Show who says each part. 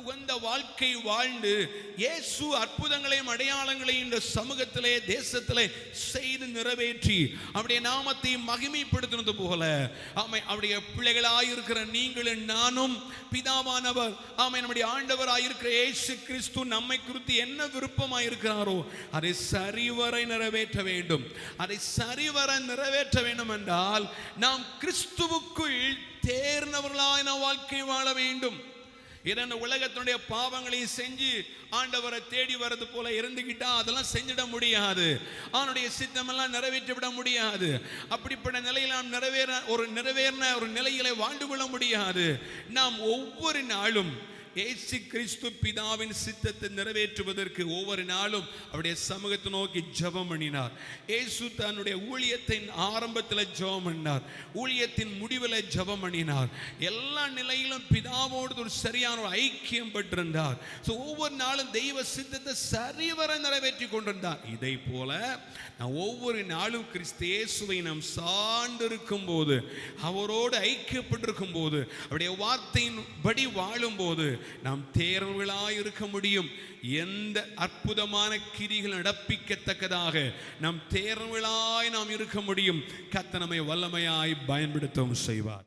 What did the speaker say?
Speaker 1: உகந்த வாழ்க்கை வாழ்ந்து இயேசு அற்புதங்களையும் அடையாளங்களையும் இந்த சமூகத்திலே தேசத்திலே செய்து நிறைவேற்றி அவருடைய நாமத்தை மகிமைப்படுத்தினது போல ஆமை அவருடைய பிள்ளைகளாயிருக்கிற நீங்களும் நானும் பிதாவானவர் ஆமை நம்முடைய ஆண்டவராயிருக்கிற இயேசு கிறிஸ்து நம்மை குறித்து என்ன விருப்பமாயிருக்கிறாரோ அதை சரிவர நிறைவேற்ற வேண்டும். அதை சரிவர நிறைவேற்ற வேண்டும் என்றால் நாம் கிறிஸ்துவுக்குள் தேர்ந்தவர்களாய் நாம் வாழ்க்கை வாழ வேண்டும். இரண்டு உலகத்தினுடைய பாவங்களை செஞ்சு ஆண்டவரை தேடி வர்றது போல இருந்துகிட்டா அதெல்லாம் செஞ்சிட முடியாது. அவனுடைய சித்தமெல்லாம் நிறைவேற்றி விட முடியாது. அப்படிப்பட்ட நிலையில் நாம் நிறைவேறின ஒரு நிலையில வாழ்ந்து கொள்ள முடியாது. நாம் ஒவ்வொரு நாளும் இயேசு கிறிஸ்து பிதாவின் சித்தத்தை நிறைவேற்றுவதற்கு ஒவ்வொரு நாளும் அவருடைய சமூகத்தை நோக்கி ஜெபம் பண்ணினார். இயேசு தன்னுடைய ஊழியத்தின் ஆரம்பத்தில் ஜெபம் பண்ணினார், ஊழியத்தின் முடிவில் ஜெபம் பண்ணினார். எல்லா நிலையிலும் பிதாவோடு ஒரு சரியான ஒரு ஐக்கியம் பெற்றிருந்தார். ஒவ்வொரு நாளும் தெய்வ சித்தத்தை சரிவர நிறைவேற்றி கொண்டிருந்தார். இதை போல நான் ஒவ்வொரு நாளும் கிறிஸ்து இயேசுவை நாம் சார்ந்திருக்கும் போது, அவரோடு ஐக்கியப்பட்டிருக்கும் போது, அவருடைய வார்த்தையின் படி வாழும் போது நாம் தேர்வுகளாய் இருக்க முடியும். எந்த அற்புதமான கிரிகள் நடப்பிக்கத்தக்கதாக நாம் தேர்வுகளாய் நாம் இருக்க முடியும். கர்த்தர் நம்மை வல்லமையாய் பயன்படுத்தவும் செய்வார்.